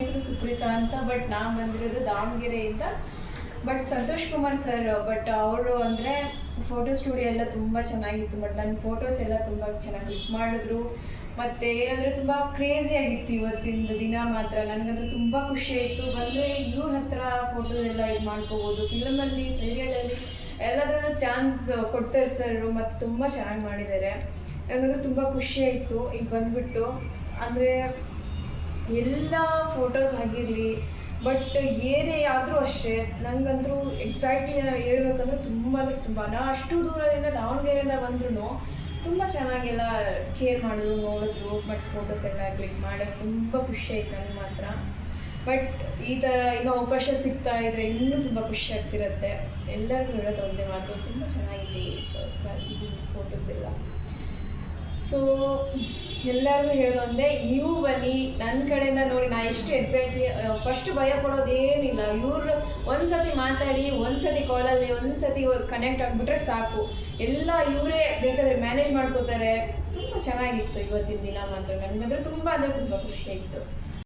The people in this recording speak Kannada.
ಹೆಸರು ಸುಪ್ರೀತಾ ಅಂತ. ಬಟ್ ನಾನು ಬಂದಿರೋದು ದಾವಣಗೆರೆಯಿಂದ. But Santosh Kumar sir, but ಅವರು ಅಂದರೆ ಫೋಟೋ ಸ್ಟುಡಿಯೋ ಎಲ್ಲ ತುಂಬ ಚೆನ್ನಾಗಿತ್ತು. ಬಟ್ ನನ್ನ ಫೋಟೋಸ್ ಎಲ್ಲ ತುಂಬ ಚೆನ್ನಾಗಿ ಕ್ಲಿಕ್ ಮಾಡಿದ್ರು. ಮತ್ತು ಏನಂದರೆ ತುಂಬ ಕ್ರೇಜಿಯಾಗಿತ್ತು ಇವತ್ತಿನ ದಿನ ಮಾತ್ರ. ನನಗಂತೂ ತುಂಬ ಖುಷಿ ಆಯಿತು. ಬಂದರೆ ಇವ್ರ ಹತ್ರ ಫೋಟೋಸ್ ಎಲ್ಲ ಇದು ಮಾಡ್ಕೋಬೋದು. ಫಿಲಮಲ್ಲಿ, ಸೀರಿಯಲಲ್ಲಿ ಎಲ್ಲದರಲ್ಲೂ ಚಾನ್ಸ್ ಕೊಡ್ತಾರೆ ಸರ್. ಮತ್ತು ತುಂಬ ಚೆನ್ನಾಗಿ ಮಾಡಿದ್ದಾರೆ. ನನಗಂತೂ ತುಂಬ ಖುಷಿ ಆಯಿತು ಈಗ ಬಂದುಬಿಟ್ಟು. ಅಂದರೆ ಎಲ್ಲ ಫೋಟೋಸ್ ಆಗಿರಲಿ, ಬಟ್ ಏನೇ ಆದರೂ ಅಷ್ಟೇ ನನಗಂತೂ ಎಕ್ಸಾಕ್ಟ್ಲಿ ಹೇಳ್ಬೇಕಂದ್ರೆ ತುಂಬ ಅಂದರೆ ತುಂಬ. ನಾ ಅಷ್ಟು ದೂರದಿಂದ ದಾವಣಗೆರೆಯಿಂದ ಬಂದ್ರೂ ತುಂಬ ಚೆನ್ನಾಗೆಲ್ಲ ಕೇರ್ ಮಾಡಿದ್ರು, ನೋಡಿದ್ರು. ಬಟ್ ಫೋಟೋಸ್ ಎಲ್ಲ ಕ್ಲಿಕ್ ಮಾಡೋಕ್ಕೆ ತುಂಬ ಖುಷಿ ಆಯ್ತು ನನಗೆ ಮಾತ್ರ. ಬಟ್ ಈ ಥರ ಇನ್ನೂ ಅವಕಾಶ ಸಿಗ್ತಾ ಇದ್ದರೆ ಇನ್ನೂ ತುಂಬ ಖುಷಿ ಆಗ್ತಿರುತ್ತೆ. ಎಲ್ಲರಿಗೂ ಹೇಳೋದು ಒಂದೇ ಮಾತು, ತುಂಬ ಚೆನ್ನಾಗಿದೆ ಇದು ಫೋಟೋಸ್ ಎಲ್ಲ. ಸೊ ಎಲ್ಲರಿಗೂ ಹೇಳೋದು ನೀವು ಬನ್ನಿ ನನ್ನ ಕಡೆಯಿಂದ ನೋಡಿ. ನಾ ಎಷ್ಟು ಎಕ್ಸಾಕ್ಟ್ಲಿ ಫಸ್ಟ್ ಭಯ ಪಡೋದೇನಿಲ್ಲ. ಇವ್ರು ಒಂದು ಸತಿ ಮಾತಾಡಿ, ಒಂದು ಸತಿ ಕಾಲಲ್ಲಿ, ಒಂದು ಸತಿ ಕನೆಕ್ಟ್ ಆಗಿಬಿಟ್ರೆ ಸಾಕು. ಎಲ್ಲ ಇವರೇ ಬೇಕಾದರೆ ಮ್ಯಾನೇಜ್ ಮಾಡ್ಕೋತಾರೆ. ತುಂಬ ಚೆನ್ನಾಗಿತ್ತು ಇವತ್ತಿನ ದಿನ ಮಾತ್ರ. ನನಗಂದ್ರೆ ತುಂಬ ಅಂದರೆ ತುಂಬ ಖುಷಿ ಆಯಿತು.